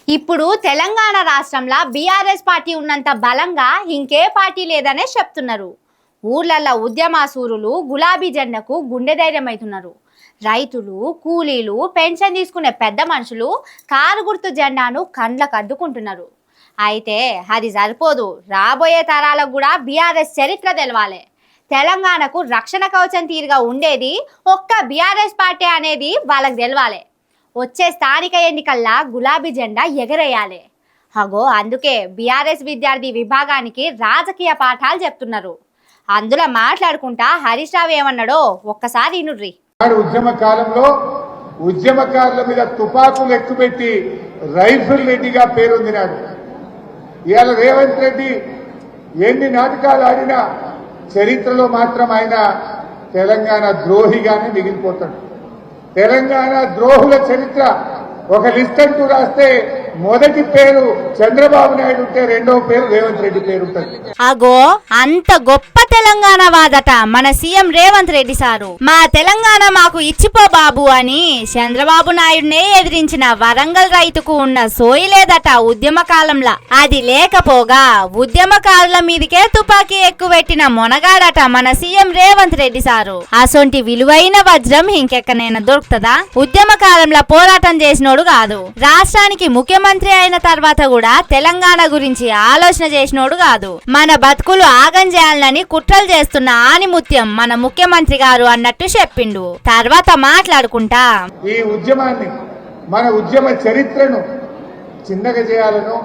ఇప్పుడు తెలంగాణ రాష్ట్రంలో BRS party ఉన్నంత బలంగా ఇంకే పార్టీ లేదనే చెప్తున్నారు. ఊర్లల్లో ఉద్యమసూరులు గులాబీ జెండాకు గుండె ధైర్యం అవుతున్నారు. రైతులు, కూలీలు, పెన్షన్ తీసుకునే పెద్ద మనుషులు కారు గుర్తు జెండాను కండ్లకు అడ్డుకుంటున్నారు. అయితే అది సరిపోదు, రాబోయే తరాలకు కూడా బీఆర్ఎస్ చరిత్ర తెలవాలి. తెలంగాణకు రక్షణ కవచం తీరుగా ఉండేది ఒక్క బీఆర్ఎస్ పార్టీ అనేది వాళ్ళకి తెలవాలి. వచ్చే స్థానిక ఎన్నికల్లో గులాబీ జెండా ఎగరేయాలి. అగో అందుకే బీఆర్ఎస్ విద్యార్థి విభాగానికి రాజకీయ పాఠాలు చెప్తున్నారు. అందులో మాట్లాడుకుంటా హరీష్ రావు ఏమన్నాడో ఒక్కసారి ఇనుర్రి. ఉద్యమ కాలంలో ఉద్యమకారుల మీద తుపాకులు ఎక్కుపెట్టి రైఫిల్ రెడ్డిగా పేరొందినాడు. ఇవాళ రేవంత్ రెడ్డి ఎన్ని నాటకాలు ఆడినా చరిత్రలో మాత్రం ఆయన తెలంగాణ ద్రోహిగానే మిగిలిపోతాడు. తెలంగాణ ద్రోహుల చరిత్ర ఒక లిస్ట్ అంటూ రాస్తే మొదటి పేరు చంద్రబాబు నాయుడు ఉంటే రెండవ పేరు రేవంత్ రెడ్డి పేరు ఉంటుంది. అగో అంత గొప్ప తెలంగాణ వాదట మన సీఎం రేవంత్ రెడ్డి సారు. మా తెలంగాణ మాకు ఇచ్చిపో బాబు అని చంద్రబాబు నాయుడునే ఎదిరించిన వరంగల్ రైతుకు ఉన్న సోయి లేదట ఉద్యమ కాలంలో. అది లేకపోగా ఉద్యమకారుల మీదకే తుపాకీ ఎక్కువెట్టిన మొనగాడట మన సీఎం రేవంత్ రెడ్డి సారు. అసొంటి విలువైన వజ్రం ఇంకెక్కనైనా దొరుకుతుందా? ఉద్యమ కాలంలో పోరాటం చేసినోడు కాదు, రాష్ట్రానికి ముఖ్యమంత్రి అయిన తర్వాత కూడా తెలంగాణ గురించి ఆలోచన చేసినోడు కాదు. మన బతుకులు ఆగం చేయాలని కుట్రలు చేస్తున్న ఆనిముత్యం మన ముఖ్యమంత్రి గారు అన్నట్టు చెప్పిండు. తర్వాత మాట్లాడుకుంటా ఈ ఉద్యమాన్ని, మన ఉద్యమ చరిత్రను చిన్నగా చేయాలను,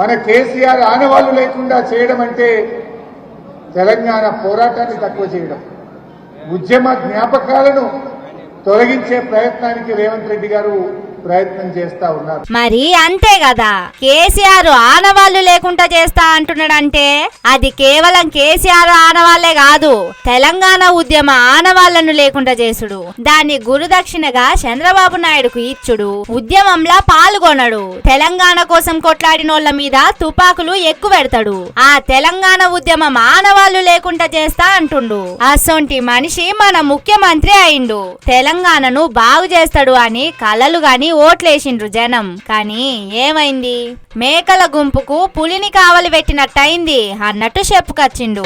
మన కేసీఆర్ ఆనవాళ్లు లేకుండా చేయడం అంటే తెలంగాణ పోరాటాన్ని తక్కువ చేయడం, ఉద్యమ జ్ఞాపకాలను తొలగించే ప్రయత్నానికి రేవంత్ రెడ్డి గారు ప్రయత్నం చేస్తా ఉన్నారు. మరి అంతే కదా, కేసీఆర్ ఆనవాళ్లు లేకుండా చేస్తా అంటున్నాడంటే అది కేవలం కేసీఆర్ ఆనవాళ్లే కాదు, తెలంగాణ ఉద్యమ ఆనవాళ్లను లేకుండా చేసుడు, దాన్ని గురుదక్షిణగా చంద్రబాబు నాయుడుకు ఇచ్చుడు, ఉద్యమంలా పాల్గొనడు, తెలంగాణ కోసం కొట్లాడినోళ్ల మీద తుపాకులు ఎక్కువ పెడతాడు, ఆ తెలంగాణ ఉద్యమం ఆనవాళ్లు లేకుండా చేస్తా అంటుండు. అసొంటి మనిషి మన ముఖ్యమంత్రి అయిండు. తెలంగాణను బాగు చేస్తాడు అని కలలు గాని ఓట్లేసిండ్రు జనం. కానీ ఏమైంది? మేకల గుంపుకు పులిని కావలి పెట్టినట్టయింది అన్నట్టు చెప్పుకొచ్చిండు.